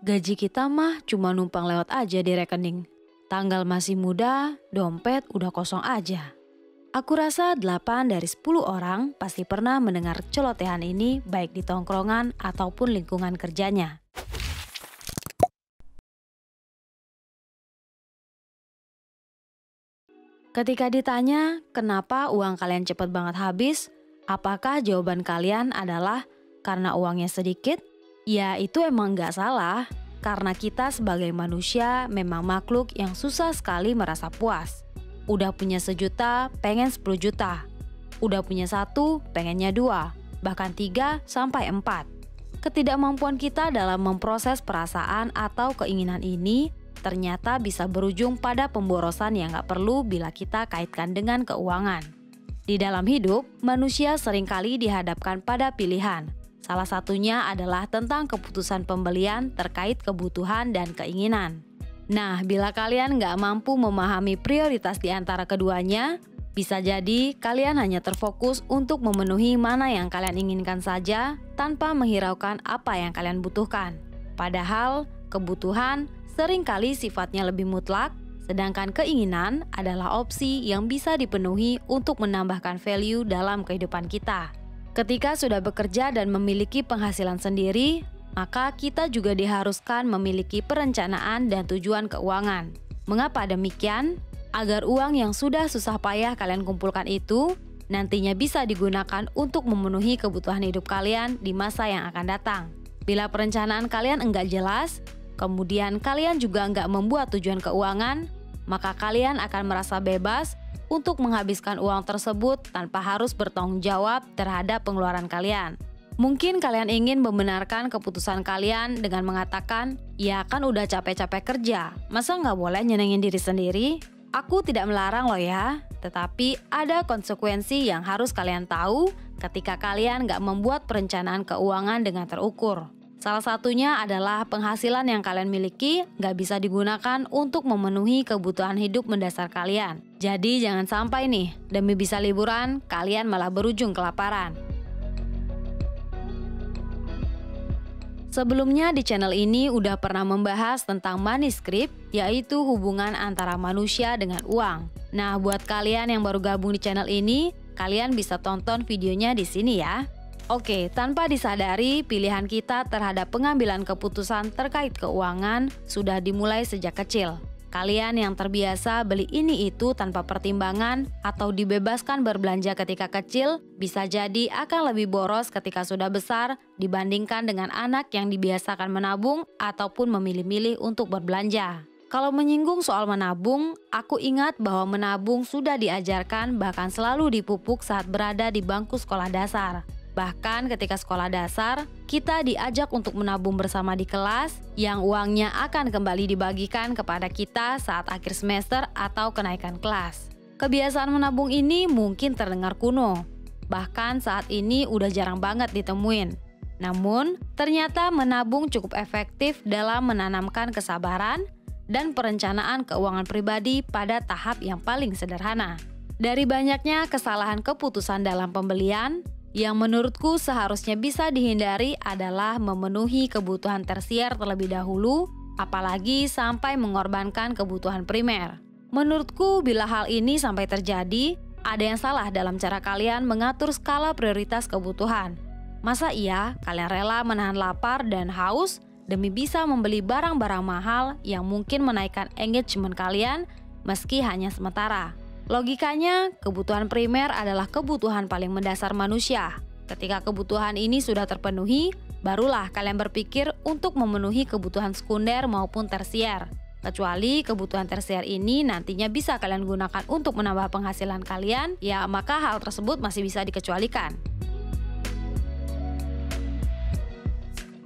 Gaji kita mah cuma numpang lewat aja di rekening. Tanggal masih muda, dompet udah kosong aja. Aku rasa 8 dari 10 orang pasti pernah mendengar celotehan ini baik di tongkrongan ataupun lingkungan kerjanya. Ketika ditanya kenapa uang kalian cepat banget habis, apakah jawaban kalian adalah karena uangnya sedikit? Ya itu emang nggak salah, karena kita sebagai manusia memang makhluk yang susah sekali merasa puas. Udah punya 1 juta, pengen 10 juta. Udah punya 1, pengennya 2, bahkan 3 sampai 4. Ketidakmampuan kita dalam memproses perasaan atau keinginan ini ternyata bisa berujung pada pemborosan yang gak perlu bila kita kaitkan dengan keuangan. Di dalam hidup, manusia seringkali dihadapkan pada pilihan. Salah satunya adalah tentang keputusan pembelian terkait kebutuhan dan keinginan. Nah, bila kalian gak mampu memahami prioritas di antara keduanya, bisa jadi kalian hanya terfokus untuk memenuhi mana yang kalian inginkan saja tanpa menghiraukan apa yang kalian butuhkan. Padahal, kebutuhan seringkali sifatnya lebih mutlak, sedangkan keinginan adalah opsi yang bisa dipenuhi untuk menambahkan value dalam kehidupan kita. Ketika sudah bekerja dan memiliki penghasilan sendiri, maka kita juga diharuskan memiliki perencanaan dan tujuan keuangan. Mengapa demikian? Agar uang yang sudah susah payah kalian kumpulkan itu nantinya bisa digunakan untuk memenuhi kebutuhan hidup kalian di masa yang akan datang. Bila perencanaan kalian enggak jelas, kemudian kalian juga enggak membuat tujuan keuangan, maka kalian akan merasa bebas untuk menghabiskan uang tersebut tanpa harus bertanggung jawab terhadap pengeluaran kalian. Mungkin kalian ingin membenarkan keputusan kalian dengan mengatakan, ya kan udah capek-capek kerja, masa nggak boleh nyenengin diri sendiri? Aku tidak melarang loh ya, tetapi ada konsekuensi yang harus kalian tahu ketika kalian nggak membuat perencanaan keuangan dengan terukur. Salah satunya adalah penghasilan yang kalian miliki nggak bisa digunakan untuk memenuhi kebutuhan hidup mendasar kalian. Jadi jangan sampai nih, demi bisa liburan, kalian malah berujung kelaparan. Sebelumnya di channel ini udah pernah membahas tentang money script, yaitu hubungan antara manusia dengan uang. Nah, buat kalian yang baru gabung di channel ini, kalian bisa tonton videonya di sini ya. Oke, tanpa disadari, pilihan kita terhadap pengambilan keputusan terkait keuangan sudah dimulai sejak kecil. Kalian yang terbiasa beli ini itu tanpa pertimbangan atau dibebaskan berbelanja ketika kecil, bisa jadi akan lebih boros ketika sudah besar dibandingkan dengan anak yang dibiasakan menabung ataupun memilih-milih untuk berbelanja. Kalau menyinggung soal menabung, aku ingat bahwa menabung sudah diajarkan bahkan selalu dipupuk saat berada di bangku sekolah dasar. Bahkan ketika sekolah dasar, kita diajak untuk menabung bersama di kelas yang uangnya akan kembali dibagikan kepada kita saat akhir semester atau kenaikan kelas. Kebiasaan menabung ini mungkin terdengar kuno, bahkan saat ini udah jarang banget ditemuin. Namun, ternyata menabung cukup efektif dalam menanamkan kesabaran dan perencanaan keuangan pribadi pada tahap yang paling sederhana. Dari banyaknya kesalahan keputusan dalam pembelian, yang menurutku seharusnya bisa dihindari adalah memenuhi kebutuhan tersier terlebih dahulu, apalagi sampai mengorbankan kebutuhan primer. Menurutku bila hal ini sampai terjadi, ada yang salah dalam cara kalian mengatur skala prioritas kebutuhan. Masa iya kalian rela menahan lapar dan haus demi bisa membeli barang-barang mahal yang mungkin menaikkan engagement kalian meski hanya sementara? Logikanya, kebutuhan primer adalah kebutuhan paling mendasar manusia. Ketika kebutuhan ini sudah terpenuhi, barulah kalian berpikir untuk memenuhi kebutuhan sekunder maupun tersier. Kecuali kebutuhan tersier ini nantinya bisa kalian gunakan untuk menambah penghasilan kalian, ya maka hal tersebut masih bisa dikecualikan.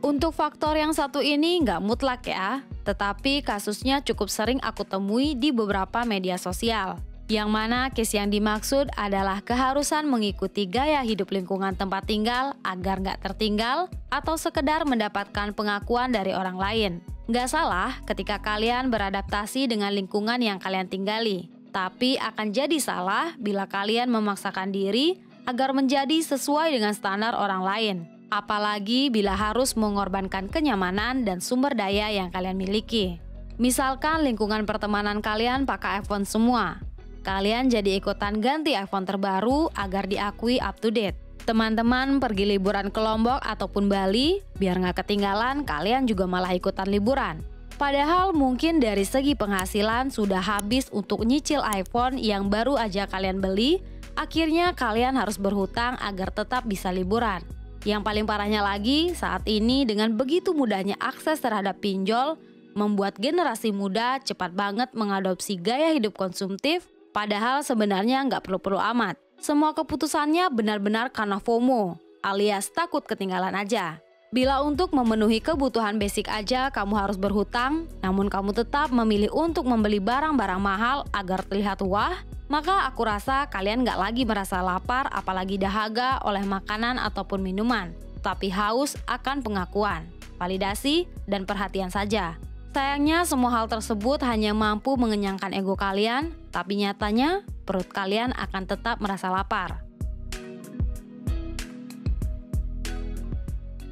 Untuk faktor yang satu ini nggak mutlak ya, tetapi kasusnya cukup sering aku temui di beberapa media sosial. Yang mana case yang dimaksud adalah keharusan mengikuti gaya hidup lingkungan tempat tinggal agar nggak tertinggal atau sekedar mendapatkan pengakuan dari orang lain. Nggak salah ketika kalian beradaptasi dengan lingkungan yang kalian tinggali, tapi akan jadi salah bila kalian memaksakan diri agar menjadi sesuai dengan standar orang lain. Apalagi bila harus mengorbankan kenyamanan dan sumber daya yang kalian miliki. Misalkan lingkungan pertemanan kalian pakai iPhone semua. Kalian jadi ikutan ganti iPhone terbaru agar diakui up to date. Teman-teman pergi liburan ke Lombok ataupun Bali, biar nggak ketinggalan kalian juga malah ikutan liburan. Padahal mungkin dari segi penghasilan sudah habis untuk nyicil iPhone yang baru aja kalian beli, akhirnya kalian harus berhutang agar tetap bisa liburan. Yang paling parahnya lagi, saat ini dengan begitu mudahnya akses terhadap pinjol, membuat generasi muda cepat banget mengadopsi gaya hidup konsumtif, padahal sebenarnya nggak perlu-perlu amat. Semua keputusannya benar-benar karena FOMO, alias takut ketinggalan aja. Bila untuk memenuhi kebutuhan basic aja kamu harus berhutang, namun kamu tetap memilih untuk membeli barang-barang mahal agar terlihat wah, maka aku rasa kalian nggak lagi merasa lapar apalagi dahaga oleh makanan ataupun minuman, tapi haus akan pengakuan, validasi, dan perhatian saja. Sayangnya semua hal tersebut hanya mampu mengenyangkan ego kalian, tapi nyatanya perut kalian akan tetap merasa lapar.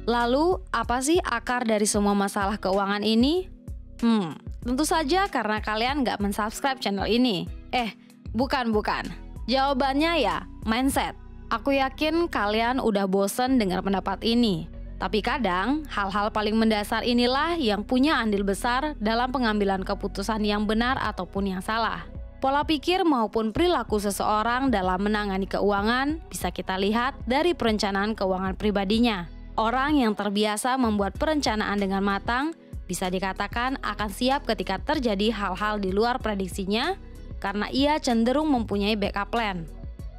Lalu, apa sih akar dari semua masalah keuangan ini? Tentu saja karena kalian nggak mensubscribe channel ini. Bukan. Jawabannya ya, mindset. Aku yakin kalian udah bosen dengar pendapat ini. Tapi kadang, hal-hal paling mendasar inilah yang punya andil besar dalam pengambilan keputusan yang benar ataupun yang salah. Pola pikir maupun perilaku seseorang dalam menangani keuangan bisa kita lihat dari perencanaan keuangan pribadinya. Orang yang terbiasa membuat perencanaan dengan matang bisa dikatakan akan siap ketika terjadi hal-hal di luar prediksinya karena ia cenderung mempunyai backup plan.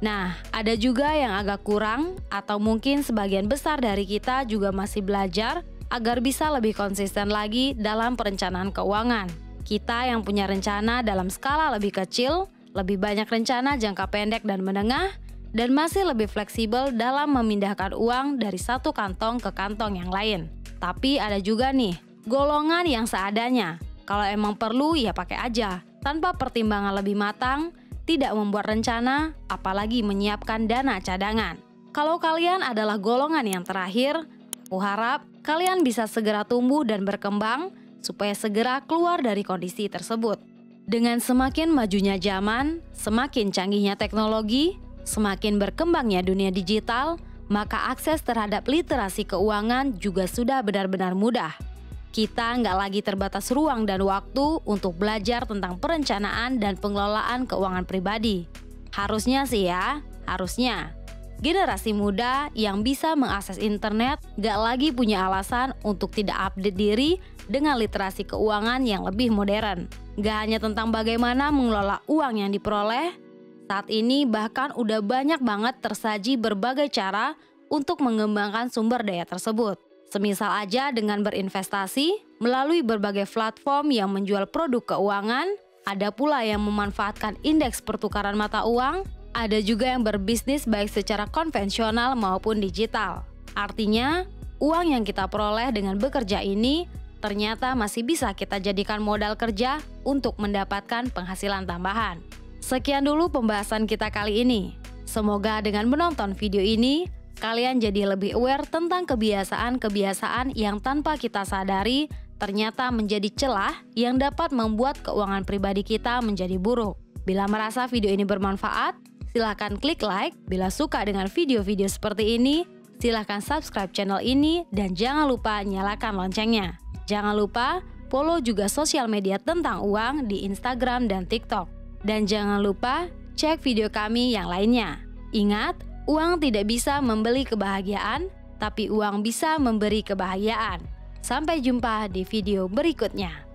Nah, ada juga yang agak kurang atau mungkin sebagian besar dari kita juga masih belajar agar bisa lebih konsisten lagi dalam perencanaan keuangan. Kita yang punya rencana dalam skala lebih kecil, lebih banyak rencana jangka pendek dan menengah, dan masih lebih fleksibel dalam memindahkan uang dari satu kantong ke kantong yang lain. Tapi ada juga nih, golongan yang seadanya. Kalau emang perlu ya pakai aja, tanpa pertimbangan lebih matang, tidak membuat rencana, apalagi menyiapkan dana cadangan. Kalau kalian adalah golongan yang terakhir, aku harap kalian bisa segera tumbuh dan berkembang supaya segera keluar dari kondisi tersebut. Dengan semakin majunya zaman, semakin canggihnya teknologi, semakin berkembangnya dunia digital, maka akses terhadap literasi keuangan juga sudah benar-benar mudah. Kita nggak lagi terbatas ruang dan waktu untuk belajar tentang perencanaan dan pengelolaan keuangan pribadi. Harusnya sih ya, harusnya. Generasi muda yang bisa mengakses internet nggak lagi punya alasan untuk tidak update diri dengan literasi keuangan yang lebih modern. Nggak hanya tentang bagaimana mengelola uang yang diperoleh, saat ini bahkan udah banyak banget tersaji berbagai cara untuk mengembangkan sumber daya tersebut. Semisal aja dengan berinvestasi melalui berbagai platform yang menjual produk keuangan, ada pula yang memanfaatkan indeks pertukaran mata uang, ada juga yang berbisnis baik secara konvensional maupun digital. Artinya, uang yang kita peroleh dengan bekerja ini ternyata masih bisa kita jadikan modal kerja untuk mendapatkan penghasilan tambahan. Sekian dulu pembahasan kita kali ini. Semoga dengan menonton video ini, kalian jadi lebih aware tentang kebiasaan-kebiasaan yang tanpa kita sadari ternyata menjadi celah yang dapat membuat keuangan pribadi kita menjadi buruk. Bila merasa video ini bermanfaat, silahkan klik like. Bila suka dengan video-video seperti ini, silahkan subscribe channel ini dan jangan lupa nyalakan loncengnya. Jangan lupa follow juga sosial media tentang uang di Instagram dan TikTok. Dan jangan lupa cek video kami yang lainnya. Ingat, uang tidak bisa membeli kebahagiaan, tapi uang bisa memberi kebahagiaan. Sampai jumpa di video berikutnya.